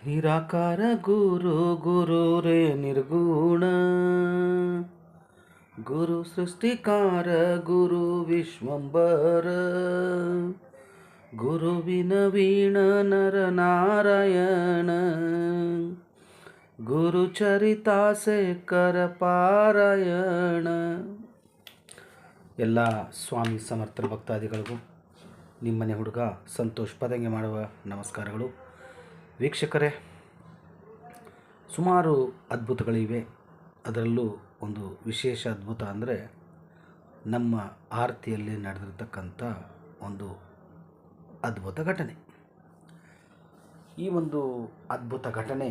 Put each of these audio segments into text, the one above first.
ನಿರಾಕಾರ ಗುರು ಗುರು ರೇ ನಿರ್ಗುಣ ಗುರು ಸೃಷ್ಟಿಕಾರ ಗುರು ವಿಶ್ವಂಬರ ಗುರುವಿನ ವೀಣ ನರ ನಾರಾಯಣ ಗುರು ಚರಿತಾಸೆ ಕರ ಪಾರಾಯಣ. ಎಲ್ಲ ಸ್ವಾಮಿ ಸಮರ್ಥ ಭಕ್ತಾದಿಗಳಿಗೂ ನಿಮ್ಮನೆ ಹುಡುಗ ಸಂತೋಷ್ ಪದಂಗೆ ಮಾಡುವ ನಮಸ್ಕಾರಗಳು. ವೀಕ್ಷಕರೇ, ಸುಮಾರು ಅದ್ಭುತಗಳಿವೆ. ಅದರಲ್ಲೂ ಒಂದು ವಿಶೇಷ ಅದ್ಭುತ ಅಂದರೆ ನಮ್ಮ ಆರತಿಯಲ್ಲಿ ನಡೆದಿರ್ತಕ್ಕಂಥ ಒಂದು ಅದ್ಭುತ ಘಟನೆ. ಈ ಒಂದು ಅದ್ಭುತ ಘಟನೆ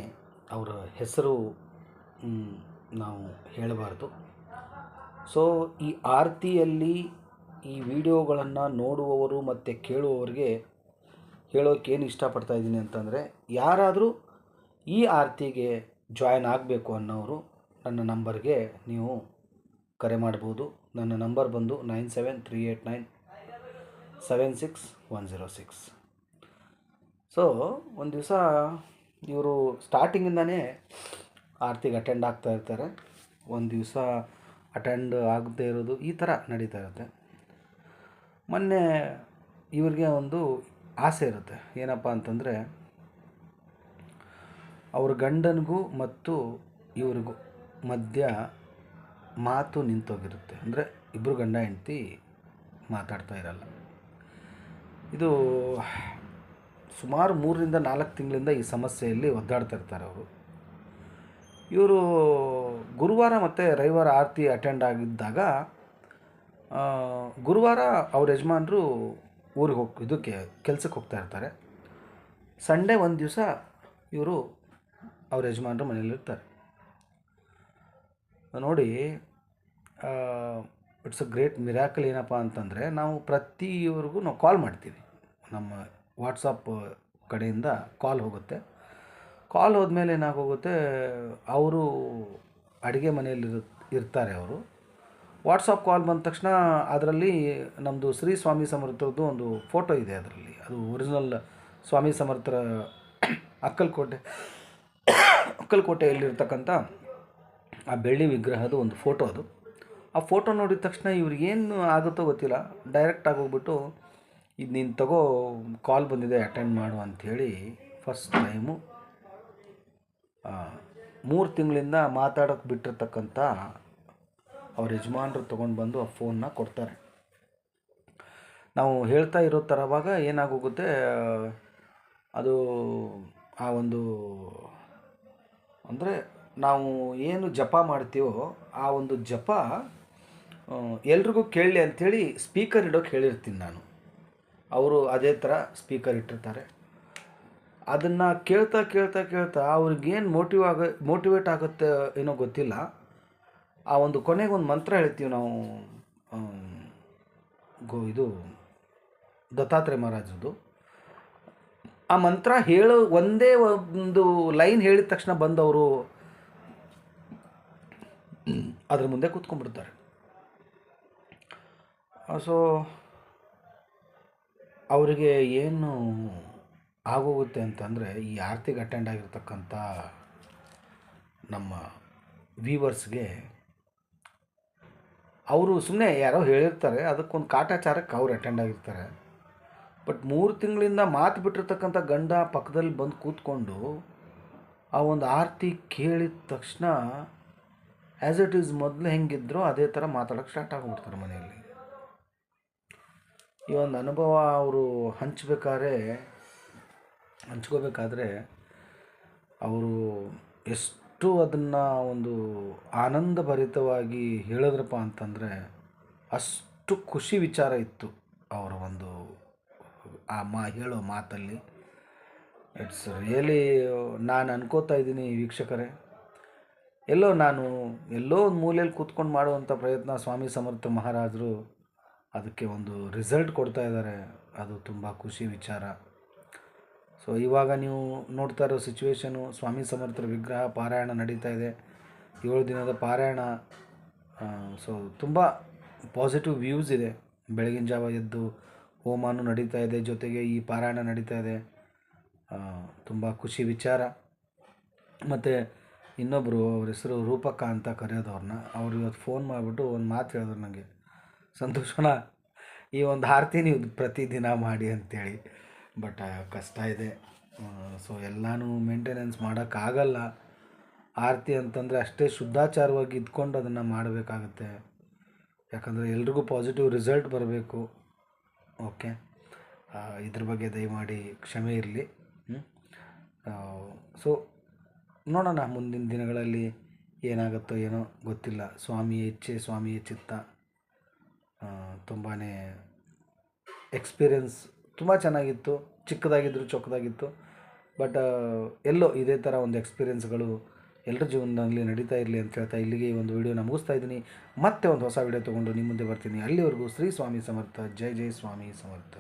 ಅವರ ಹೆಸರು ನಾವು ಹೇಳಬಾರ್ದು. ಸೊ ಈ ಆರತಿಯಲ್ಲಿ ಈ ವಿಡಿಯೋಗಳನ್ನು ನೋಡುವವರು ಮತ್ತು ಕೇಳುವವರಿಗೆ ಹೇಳೋಕ್ಕೇನು ಇಷ್ಟಪಡ್ತಾ ಇದ್ದೀನಿ ಅಂತಂದರೆ, ಯಾರಾದರೂ ಈ ಆರತಿಗೆ ಜಾಯ್ನ್ ಆಗಬೇಕು ಅನ್ನೋರು ನನ್ನ ನಂಬರ್ಗೆ ನೀವು ಕರೆ ಮಾಡ್ಬೋದು. ನನ್ನ ನಂಬರ್ ಬಂದು 9738976106. ಸೊ ಒಂದು ದಿವಸ ಇವರು ಸ್ಟಾರ್ಟಿಂಗಿಂದನೇ ಆರತಿಗೆ ಅಟೆಂಡ್ ಆಗ್ತಾ ಇರ್ತಾರೆ. ಒಂದು ದಿವಸ ಅಟೆಂಡ್ ಆಗದೇ ಇರೋದು ಈ ಥರ ನಡೀತಾ ಇರುತ್ತೆ. ಮೊನ್ನೆ ಇವ್ರಿಗೆ ಒಂದು ಆಸೆ ಇರುತ್ತೆ. ಏನಪ್ಪ ಅಂತಂದರೆ, ಅವ್ರ ಗಂಡನಿಗೂ ಮತ್ತು ಇವ್ರಿಗೂ ಮಧ್ಯ ಮಾತು ನಿಂತೋಗಿರುತ್ತೆ. ಅಂದರೆ ಇಬ್ಬರು ಗಂಡ ಹೆಂಡತಿ ಮಾತಾಡ್ತಾ ಇರಲ್ಲ. ಇದು ಸುಮಾರು 3-4 ತಿಂಗಳಿಂದ ಈ ಸಮಸ್ಯೆಯಲ್ಲಿ ಒದ್ದಾಡ್ತಾ ಇರ್ತಾರೆ ಅವರು. ಇವರು ಗುರುವಾರ ಮತ್ತು ರವಿವಾರ ಆರತಿ ಅಟೆಂಡ್ ಆಗಿದ್ದಾಗ, ಗುರುವಾರ ಅವ್ರ ಯಜಮಾನರು ಊರಿಗೆ ಇದಕ್ಕೆ ಕೆಲಸಕ್ಕೆ ಹೋಗ್ತಾ ಇರ್ತಾರೆ. ಸಂಡೇ ಒಂದು ದಿವಸ ಇವರು ಅವ್ರ ಯಜಮಾನರು ಮನೇಲಿರ್ತಾರೆ. ನೋಡಿ, ಇಟ್ಸ್ ಅ ಗ್ರೇಟ್ ಮಿರಾಕಲ್. ಏನಪ್ಪ ಅಂತಂದರೆ, ನಾವು ಪ್ರತಿಯವ್ರಿಗೂ ನಾವು ಕಾಲ್ ಮಾಡ್ತೀವಿ. ನಮ್ಮ ವಾಟ್ಸಪ್ ಕಡೆಯಿಂದ ಕಾಲ್ ಹೋಗುತ್ತೆ. ಕಾಲ್ ಹೋದ್ಮೇಲೆ ಏನಾಗೋಗುತ್ತೆ, ಅವರು ಅಡುಗೆ ಮನೆಯಲ್ಲಿ ಇರ್ತಾರೆ. ಅವರು ವಾಟ್ಸಪ್ ಕಾಲ್ ಬಂದ ತಕ್ಷಣ ಅದರಲ್ಲಿ ನಮ್ಮದು ಶ್ರೀ ಸ್ವಾಮಿ ಸಮರ್ಥರದ್ದು ಒಂದು ಫೋಟೋ ಇದೆ. ಅದರಲ್ಲಿ ಅದು ಒರಿಜಿನಲ್ ಸ್ವಾಮಿ ಸಮರ್ಥರ ಅಕ್ಕಲಕೋಟೆಯಲ್ಲಿರ್ತಕ್ಕಂಥ ಆ ಬೆಳ್ಳಿ ವಿಗ್ರಹದ ಒಂದು ಫೋಟೋ ಅದು. ಆ ಫೋಟೋ ನೋಡಿದ ತಕ್ಷಣ ಇವ್ರಿಗೇನು ಆಗುತ್ತೋ ಗೊತ್ತಿಲ್ಲ, ಡೈರೆಕ್ಟಾಗಿ ಹೋಗ್ಬಿಟ್ಟು ಇದು ನೀನು ತಗೋ, ಕಾಲ್ ಬಂದಿದೆ, ಅಟೆಂಡ್ ಮಾಡು ಅಂಥೇಳಿ ಫಸ್ಟ್ ಟೈಮು 3 ತಿಂಗಳಿಂದ ಮಾತಾಡೋಕ್ಕೆ ಬಿಟ್ಟಿರ್ತಕ್ಕಂಥ ಅವ್ರ ಯಜಮಾನರು ತೊಗೊಂಡು ಬಂದು ಆ ಫೋನ್ನ ಕೊಡ್ತಾರೆ. ನಾವು ಹೇಳ್ತಾ ಇರೋ ಥರವಾಗ ಏನಾಗೋಗುತ್ತೆ, ಅದು ಆ ಒಂದು ಅಂದರೆ ನಾವು ಏನು ಜಪ ಮಾಡ್ತೀವೋ ಆ ಒಂದು ಜಪ ಎಲ್ರಿಗೂ ಕೇಳಲಿ ಅಂಥೇಳಿ ಸ್ಪೀಕರ್ ಇಡೋಕ್ಕೆ ಹೇಳಿರ್ತೀನಿ ನಾನು. ಅವರು ಅದೇ ಥರ ಸ್ಪೀಕರ್ ಇಟ್ಟಿರ್ತಾರೆ. ಅದನ್ನು ಕೇಳ್ತಾ ಕೇಳ್ತಾ ಕೇಳ್ತಾ ಅವ್ರಿಗೇನು ಮೋಟಿವೇಟ್ ಆಗುತ್ತೆ ಏನೋ ಗೊತ್ತಿಲ್ಲ. ಆ ಒಂದು ಕೊನೆಗೆ ಒಂದು ಮಂತ್ರ ಹೇಳ್ತೀವಿ ನಾವು, ಇದು ದತ್ತಾತ್ರೇಯ ಮಹಾರಾಜರದು. ಆ ಮಂತ್ರ ಹೇಳೋ ಒಂದೇ ಒಂದು ಲೈನ್ ಹೇಳಿದ ತಕ್ಷಣ ಬಂದವರು ಅದ್ರ ಮುಂದೆ ಕೂತ್ಕೊಂಡ್ಬಿಡ್ತಾರೆ. ಸೊ ಅವರಿಗೆ ಏನು ಆಗೋಗುತ್ತೆ ಅಂತಂದರೆ, ಈ ಆರತಿಗೆ ಅಟೆಂಡ್ ಆಗಿರ್ತಕ್ಕಂಥ ನಮ್ಮ ವ್ಯೂವರ್ಸ್ಗೆ ಅವರು ಸುಮ್ಮನೆ ಯಾರೋ ಹೇಳಿರ್ತಾರೆ, ಅದಕ್ಕೊಂದು ಕಾಟಾಚಾರಕ್ಕೆ ಅವ್ರು ಅಟೆಂಡ್ ಆಗಿರ್ತಾರೆ. ಬಟ್ 3 ತಿಂಗಳಿಂದ ಮಾತು ಬಿಟ್ಟಿರ್ತಕ್ಕಂಥ ಗಂಡ ಪಕ್ಕದಲ್ಲಿ ಬಂದು ಕೂತ್ಕೊಂಡು ಆ ಒಂದು ಆರತಿ ಕೇಳಿದ ತಕ್ಷಣ ಆ್ಯಸ್ ಇಟ್ ಈಸ್ ಮೊದಲು ಹೆಂಗಿದ್ರೋ ಅದೇ ಥರ ಮಾತಾಡೋಕ್ಕೆ ಸ್ಟಾರ್ಟ್ ಆಗಿಬಿಡ್ತಾರೆ ಮನೆಯಲ್ಲಿ. ಈ ಒಂದು ಅನುಭವ ಅವರು ಹಂಚ್ಕೋಬೇಕಾದ್ರೆ ಅವರು ಎಷ್ಟು ಅದನ್ನು ಒಂದು ಆನಂದಭರಿತವಾಗಿ ಹೇಳಿದ್ರಪ್ಪ ಅಂತಂದರೆ, ಅಷ್ಟು ಖುಷಿ ವಿಚಾರ ಇತ್ತು ಅವರ ಒಂದು ಆ ಹೇಳೋ ಮಾತಲ್ಲಿ. ಇಟ್ಸ್ ರಿಯಲಿ, ನಾನು ಅನ್ಕೋತಾ ಇದ್ದೀನಿ ವೀಕ್ಷಕರೇ, ಎಲ್ಲೋ ಒಂದು ಮೂಲೆಯಲ್ಲಿ ಕೂತ್ಕೊಂಡು ಮಾಡುವಂಥ ಪ್ರಯತ್ನ ಸ್ವಾಮಿ ಸಮರ್ಥ ಮಹಾರಾಜರು ಅದಕ್ಕೆ ಒಂದು ರಿಸಲ್ಟ್ ಕೊಡ್ತಾ ಇದ್ದಾರೆ. ಅದು ತುಂಬ ಖುಷಿ ವಿಚಾರ. ಸೊ ಇವಾಗ ನೀವು ನೋಡ್ತಾ ಇರೋ ಸಿಚುವೇಶನು, ಸ್ವಾಮಿ ಸಮರ್ಥರ ವಿಗ್ರಹ ಪಾರಾಯಣ ನಡೀತಾ ಇದೆ, 7 ದಿನದ ಪಾರಾಯಣ. ಸೊ ತುಂಬ ಪಾಸಿಟಿವ್ ವ್ಯೂಸ್ ಇದೆ. ಬೆಳಗಿನ ಜಾವ ಎದ್ದು ಹೋಮನೂ ನಡೀತಾ ಇದೆ, ಜೊತೆಗೆ ಈ ಪಾರಾಯಣ ನಡೀತಾ ಇದೆ. ತುಂಬ ಖುಷಿ ವಿಚಾರ. ಮತ್ತು ಇನ್ನೊಬ್ಬರು ಅವ್ರ ಹೆಸರು ರೂಪಕ್ಕ ಅಂತ ಕರೆಯೋದು ಅವ್ರನ್ನ. ಅವ್ರು ಇವತ್ತು ಫೋನ್ ಮಾಡಿಬಿಟ್ಟು ಒಂದು ಮಾತು ಹೇಳಿದ್ರು ನನಗೆ, ಸಂತೋಷಣ ಈ ಒಂದು ಆರತಿ ನೀವು ಪ್ರತಿದಿನ ಮಾಡಿ ಅಂಥೇಳಿ. ಬಟ್ ಕಷ್ಟ ಇದೆ. ಸೊ ಎಲ್ಲನೂ ಮೇಂಟೆನೆನ್ಸ್ ಮಾಡೋಕ್ಕಾಗಲ್ಲ. ಆರತಿ ಅಂತಂದರೆ ಅಷ್ಟೇ ಶುದ್ಧಾಚಾರವಾಗಿ ಇದ್ಕೊಂಡು ಅದನ್ನು ಮಾಡಬೇಕಾಗತ್ತೆ. ಯಾಕಂದರೆ ಎಲ್ರಿಗೂ ಪಾಸಿಟಿವ್ ರಿಸಲ್ಟ್ ಬರಬೇಕು. ಓಕೆ, ಇದ್ರ ಬಗ್ಗೆ ದಯಮಾಡಿ ಕ್ಷಮೆ ಇರಲಿ. ಸೊ ನೋಡೋಣ ಮುಂದಿನ ದಿನಗಳಲ್ಲಿ ಏನಾಗುತ್ತೋ ಏನೋ ಗೊತ್ತಿಲ್ಲ. ಸ್ವಾಮಿ ಇಚ್ಛೆ ಸ್ವಾಮಿಯ ಚಿತ್ತ. ತುಂಬಾ ಎಕ್ಸ್ಪೀರಿಯನ್ಸ್ ತುಂಬ ಚೆನ್ನಾಗಿತ್ತು. ಚಿಕ್ಕದಾಗಿದ್ದರೂ ಚೊಕ್ಕದಾಗಿತ್ತು. ಬಟ್ ಎಲ್ಲೋ ಇದೇ ಥರ ಒಂದು ಎಕ್ಸ್ಪೀರಿಯೆನ್ಸ್ಗಳು ಎಲ್ಲರ ಜೀವನದಲ್ಲಿ ನಡೀತಾ ಇರಲಿ ಅಂತ ಹೇಳ್ತಾ ಇಲ್ಲಿಗೆ ಈ ಒಂದು ವಿಡಿಯೋನ ಮುಗಿಸ್ತಾ ಇದ್ದೀನಿ. ಮತ್ತೆ ಒಂದು ಹೊಸ ವಿಡಿಯೋ ತೊಗೊಂಡು ನಿಮ್ಮ ಮುಂದೆ ಬರ್ತೀನಿ. ಅಲ್ಲಿವರೆಗೂ ಶ್ರೀ ಸ್ವಾಮಿ ಸಮರ್ಥ. ಜೈ ಜೈ ಸ್ವಾಮಿ ಸಮರ್ಥ.